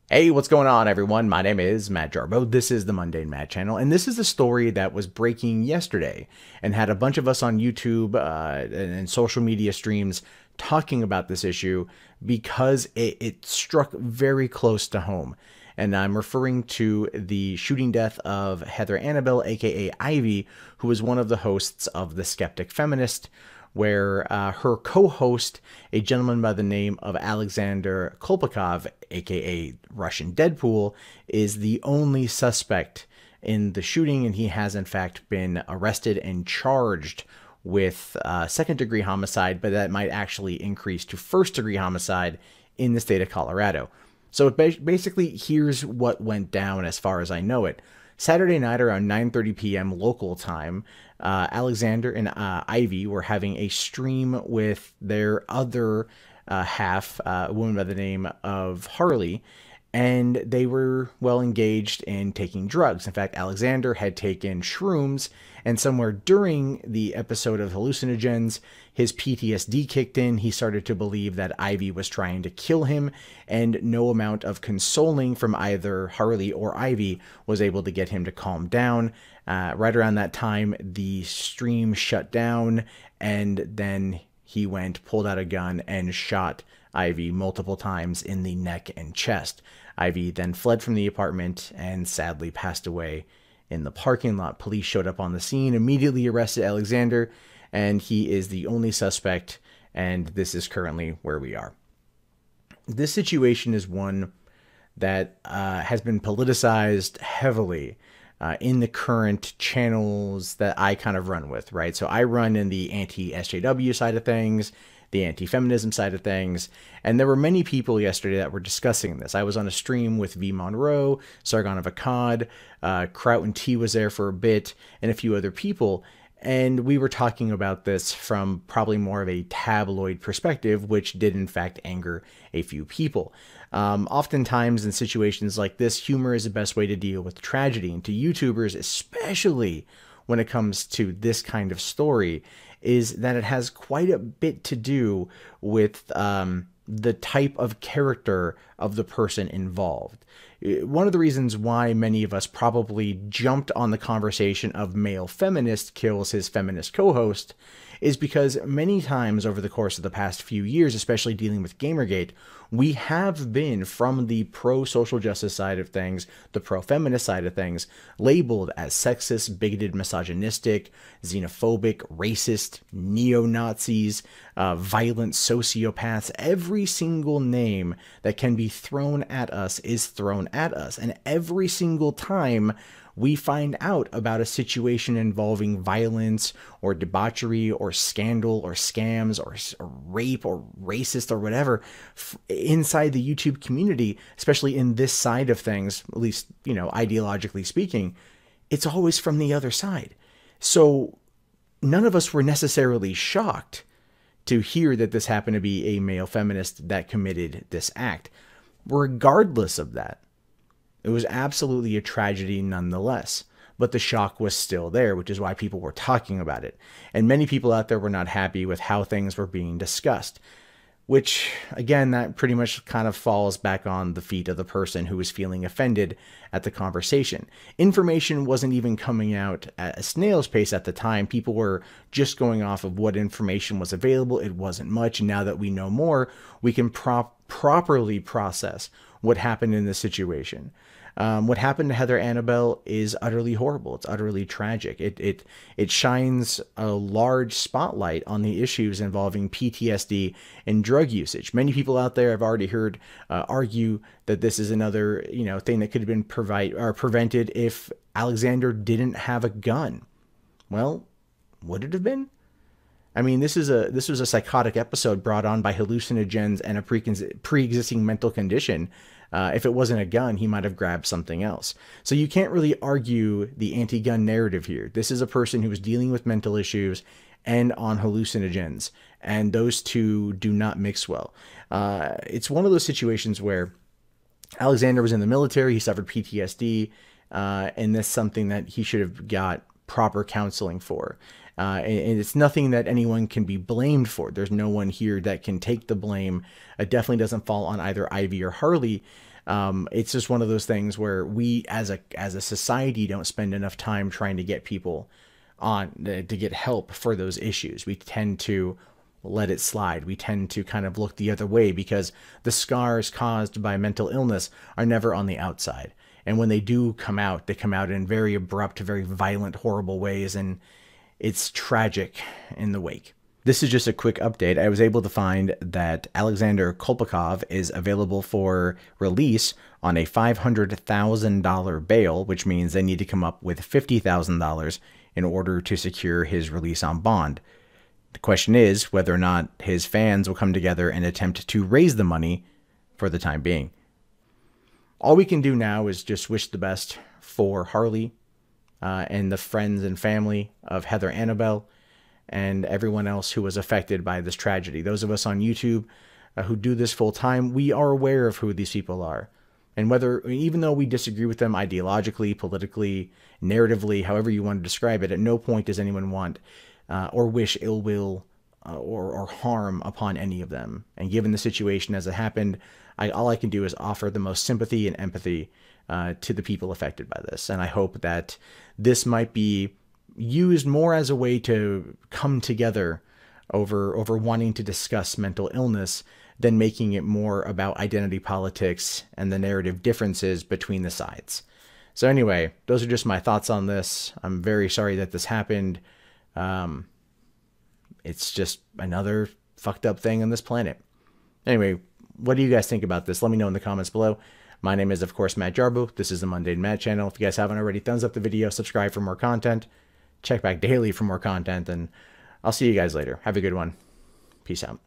Hey, what's going on, everyone? My name is Matt Jarbo. This is the Mundane Matt channel, and this is a story that was breaking yesterday and had a bunch of us on YouTube and social media streams talking about this issue because it struck very close to home. And I'm referring to the shooting death of Heather Anabel, aka Ivy, who was one of the hosts of the Skeptic Feminist, where her co-host, a gentleman by the name of Aleksandr Kolpakov, aka Russian Deadpool, is the only suspect in the shooting, and he has in fact been arrested and charged with second-degree homicide, but that might actually increase to first-degree homicide in the state of Colorado. So basically, here's what went down as far as I know it. Saturday night around 9:30 p.m. local time, Alexander and Ivy were having a stream with their other half, a woman by the name of Harley, and they were well engaged in taking drugs. In fact, Alexander had taken shrooms, and somewhere during the episode of hallucinogens, his PTSD kicked in. He started to believe that Ivy was trying to kill him, and no amount of consoling from either Harley or Ivy was able to get him to calm down. Right around that time, the stream shut down, and then he pulled out a gun, and shot Ivy multiple times in the neck and chest. Ivy then fled from the apartment and sadly passed away in the parking lot. Police showed up on the scene, immediately arrested Alexander, and he is the only suspect, and this is currently where we are. This situation is one that has been politicized heavily in the current channels that I kind of run with, right? So I run in the anti-SJW side of things, the anti-feminism side of things, and there were many people yesterday that were discussing this. I was on a stream with V. Monroe, Sargon of Akkad, Kraut and T was there for a bit, and a few other people, and we were talking about this from probably more of a tabloid perspective, which did in fact anger a few people. Oftentimes in situations like this, humor is the best way to deal with tragedy, and to YouTubers, especially when it comes to this kind of story, is that it has quite a bit to do with the type of character of the person involved. One of the reasons why many of us probably jumped on the conversation of male feminist kills his feminist co-host is because many times over the course of the past few years, especially dealing with Gamergate, we have been, from the pro-social justice side of things, the pro-feminist side of things, labeled as sexist, bigoted, misogynistic, xenophobic, racist, neo-Nazis, violent sociopaths. Every single name that can be thrown at us is thrown at us. And every single time we find out about a situation involving violence or debauchery or scandal or scams or rape or racist or whatever inside the YouTube community, especially in this side of things, at least, ideologically speaking, it's always from the other side. So none of us were necessarily shocked to hear that this happened to be a male feminist that committed this act. Regardless of that, it was absolutely a tragedy nonetheless, but the shock was still there, which is why people were talking about it. And many people out there were not happy with how things were being discussed, which, again, that pretty much kind of falls back on the feet of the person who was feeling offended at the conversation. Information wasn't even coming out at a snail's pace at the time. People were just going off of what information was available. It wasn't much. And now that we know more, we can properly process what happened in this situation. What happened to Heather Anabel is utterly horrible. It's utterly tragic. It shines a large spotlight on the issues involving PTSD and drug usage. Many people out there have already heard argue that this is another thing that could have been prevented if Alexander didn't have a gun. Well, would it have been? I mean, this was a psychotic episode brought on by hallucinogens and a pre-existing mental condition. If it wasn't a gun, he might have grabbed something else. So you can't really argue the anti-gun narrative here. This is a person who was dealing with mental issues and on hallucinogens, and those two do not mix well. It's one of those situations where Alexander was in the military, he suffered PTSD, and that's something that he should have got proper counseling for. And it's nothing that anyone can be blamed for. There's no one here that can take the blame. It definitely doesn't fall on either Ivy or Harley. It's just one of those things where we as a society don't spend enough time trying to get people on to get help for those issues. We tend to let it slide. We tend to kind of look the other way because the scars caused by mental illness are never on the outside. And when they do come out, they come out in very abrupt, very violent, horrible ways, and it's tragic in the wake. This is just a quick update. I was able to find that Aleksandr Kolpakov is available for release on a $500,000 bail, which means they need to come up with $50,000 in order to secure his release on bond. The question is whether or not his fans will come together and attempt to raise the money for the time being. All we can do now is just wish the best for Harley and the friends and family of Heather Anabel and everyone else who was affected by this tragedy. Those of us on YouTube who do this full time, we are aware of who these people are. And even though we disagree with them ideologically, politically, narratively, however you want to describe it, at no point does anyone want or wish ill will or harm upon any of them. And given the situation as it happened, all I can do is offer the most sympathy and empathy to the people affected by this. And I hope that this might be used more as a way to come together over wanting to discuss mental illness than making it more about identity politics and the narrative differences between the sides. So anyway, those are just my thoughts on this. I'm very sorry that this happened. It's just another fucked up thing on this planet. Anyway, what do you guys think about this? Let me know in the comments below. My name is, of course, Matt Jarbo. This is the Mundane Matt channel. If you guys haven't already, thumbs up the video, subscribe for more content, check back daily for more content, and I'll see you guys later. Have a good one. Peace out.